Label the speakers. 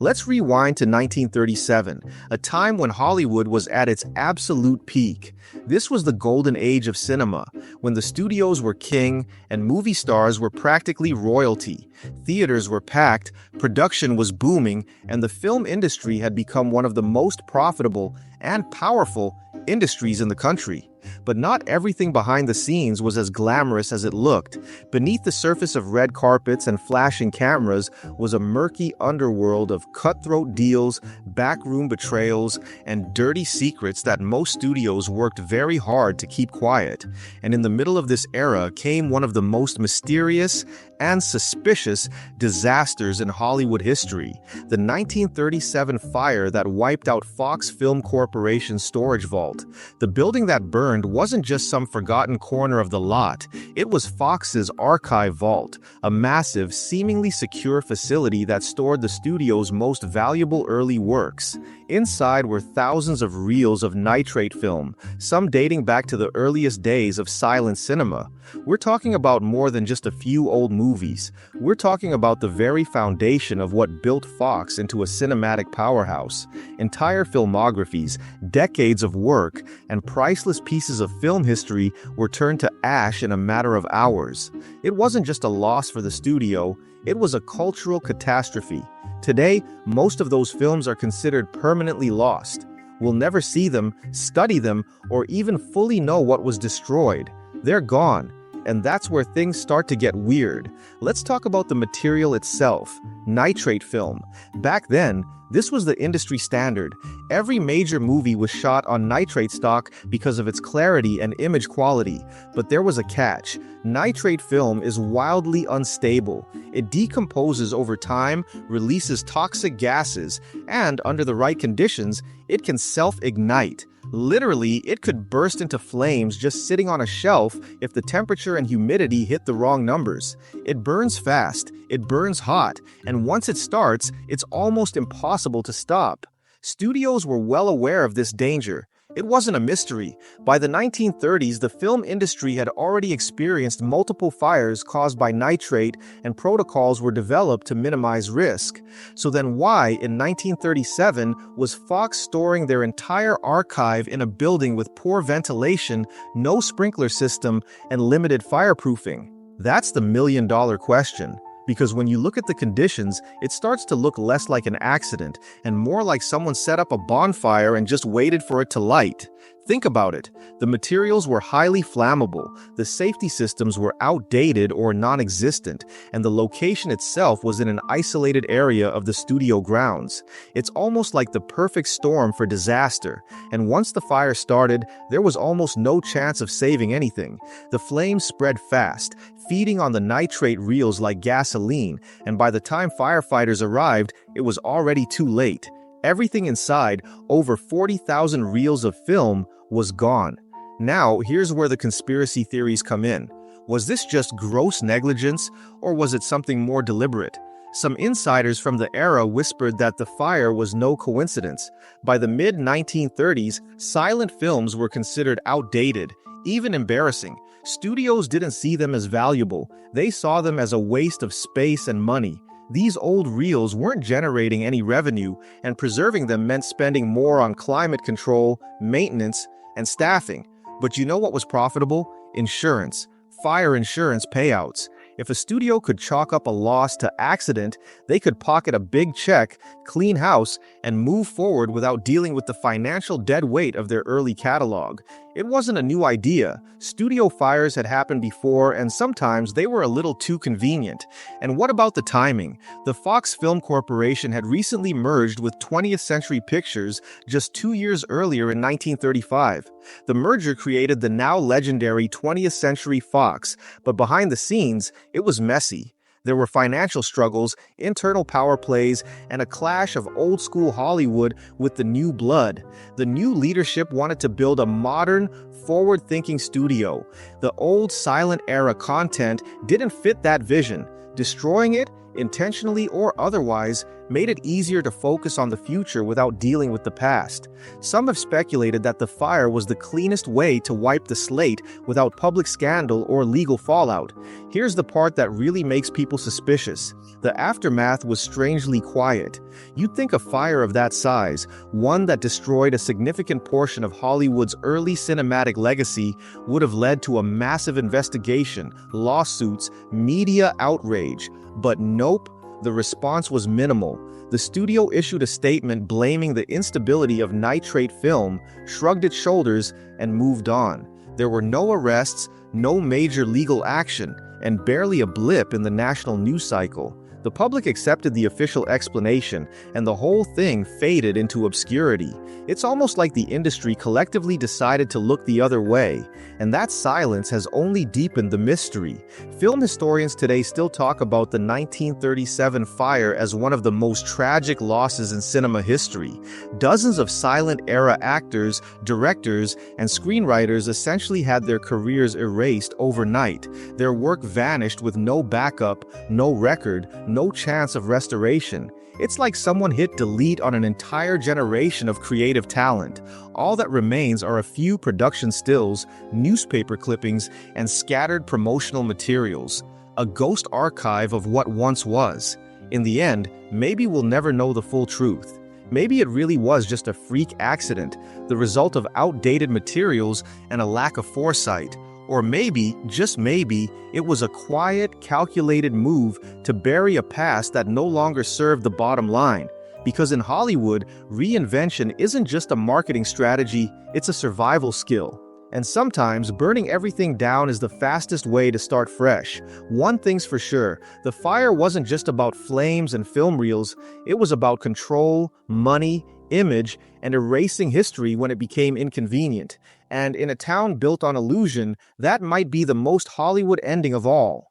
Speaker 1: Let's rewind to 1937, a time when Hollywood was at its absolute peak. This was the golden age of cinema, when the studios were king and movie stars were practically royalty. Theaters were packed, production was booming, and the film industry had become one of the most profitable and powerful industries in the country. But not everything behind the scenes was as glamorous as it looked. Beneath the surface of red carpets and flashing cameras was a murky underworld of cutthroat deals, backroom betrayals, and dirty secrets that most studios worked very hard to keep quiet. And in the middle of this era came one of the most mysterious and suspicious disasters in Hollywood history, the 1937 fire that wiped out Fox Film Corporation's storage vault. The building that burned wasn't just some forgotten corner of the lot, it was Fox's archive vault, a massive, seemingly secure facility that stored the studio's most valuable early works. Inside were thousands of reels of nitrate film, some dating back to the earliest days of silent cinema. We're talking about more than just a few old movies. We're talking about the very foundation of what built Fox into a cinematic powerhouse. Entire filmographies, decades of work, and priceless pieces of film history were turned to ash in a matter of hours. It wasn't just a loss for the studio, it was a cultural catastrophe. Today, most of those films are considered permanently lost. We'll never see them, study them, or even fully know what was destroyed. They're gone. And that's where things start to get weird. Let's talk about the material itself, nitrate film. Back then, this was the industry standard. Every major movie was shot on nitrate stock because of its clarity and image quality. But there was a catch. Nitrate film is wildly unstable. It decomposes over time, releases toxic gases, and under the right conditions, it can self-ignite. Literally, it could burst into flames just sitting on a shelf if the temperature and humidity hit the wrong numbers. It burns fast, it burns hot, and once it starts, it's almost impossible to stop. Studios were well aware of this danger. It wasn't a mystery. By the 1930s, the film industry had already experienced multiple fires caused by nitrate, and protocols were developed to minimize risk. So then why, in 1937, was Fox storing their entire archive in a building with poor ventilation, no sprinkler system, and limited fireproofing? That's the million-dollar question. Because when you look at the conditions, it starts to look less like an accident and more like someone set up a bonfire and just waited for it to light. Think about it. The materials were highly flammable, the safety systems were outdated or non-existent, and the location itself was in an isolated area of the studio grounds. It's almost like the perfect storm for disaster, and once the fire started, there was almost no chance of saving anything. The flames spread fast, feeding on the nitrate reels like gasoline, and by the time firefighters arrived, it was already too late. Everything inside, over 40,000 reels of film, was gone. Now, here's where the conspiracy theories come in. Was this just gross negligence, or was it something more deliberate? Some insiders from the era whispered that the fire was no coincidence. By the mid-1930s, silent films were considered outdated, even embarrassing. Studios didn't see them as valuable. They saw them as a waste of space and money. These old reels weren't generating any revenue, and preserving them meant spending more on climate control, maintenance, and staffing. But you know what was profitable? Insurance. Fire insurance payouts. If a studio could chalk up a loss to accident, they could pocket a big check, clean house, and move forward without dealing with the financial dead weight of their early catalog. It wasn't a new idea. Studio fires had happened before, and sometimes they were a little too convenient. And what about the timing? The Fox Film Corporation had recently merged with 20th Century Pictures just 2 years earlier in 1935. The merger created the now legendary 20th Century Fox, but behind the scenes, it was messy. There were financial struggles, internal power plays, and a clash of old-school Hollywood with the new blood. The new leadership wanted to build a modern, forward-thinking studio. The old silent-era content didn't fit that vision. Destroying it intentionally or otherwise, made it easier to focus on the future without dealing with the past. Some have speculated that the fire was the cleanest way to wipe the slate without public scandal or legal fallout. Here's the part that really makes people suspicious. The aftermath was strangely quiet. You'd think a fire of that size, one that destroyed a significant portion of Hollywood's early cinematic legacy, would have led to a massive investigation, lawsuits, media outrage. But nope, the response was minimal. The studio issued a statement blaming the instability of nitrate film, shrugged its shoulders, and moved on. There were no arrests, no major legal action, and barely a blip in the national news cycle. The public accepted the official explanation, and the whole thing faded into obscurity. It's almost like the industry collectively decided to look the other way, and that silence has only deepened the mystery. Film historians today still talk about the 1937 fire as one of the most tragic losses in cinema history. Dozens of silent-era actors, directors, and screenwriters essentially had their careers erased overnight. Their work vanished with no backup, no record, no chance of restoration. It's like someone hit delete on an entire generation of creative talent. All that remains are a few production stills, newspaper clippings, and scattered promotional materials. A ghost archive of what once was. In the end, maybe we'll never know the full truth. Maybe it really was just a freak accident, the result of outdated materials and a lack of foresight. Or maybe, just maybe, it was a quiet, calculated move to bury a past that no longer served the bottom line. Because in Hollywood, reinvention isn't just a marketing strategy, it's a survival skill. And sometimes, burning everything down is the fastest way to start fresh. One thing's for sure, the fire wasn't just about flames and film reels, it was about control, money, image, and erasing history when it became inconvenient. And in a town built on illusion, that might be the most Hollywood ending of all.